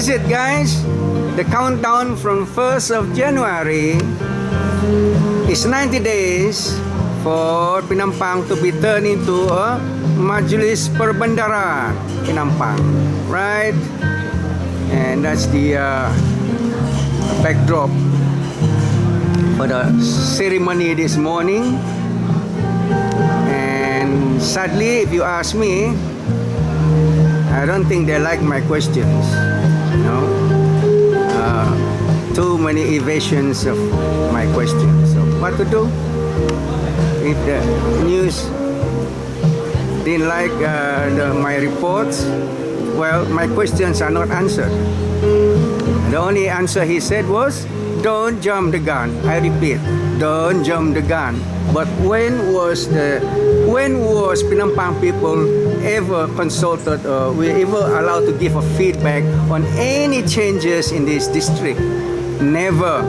is it, guys? The countdown from 1st of January is 90 days for Penampang to be turned into a Majlis Perbendaharaan Penampang, right? And that's the backdrop for the ceremony this morning. And sadly, if you ask me, I don't think they like my questions. Too many evasions of my questions. So what to do? If the news didn't like my reports, well, my questions are not answered. The only answer he said was, don't jump the gun. I repeat, don't jump the gun. But when was Penampang people ever consulted or were ever allowed to give a feedback on any changes in this district? Never.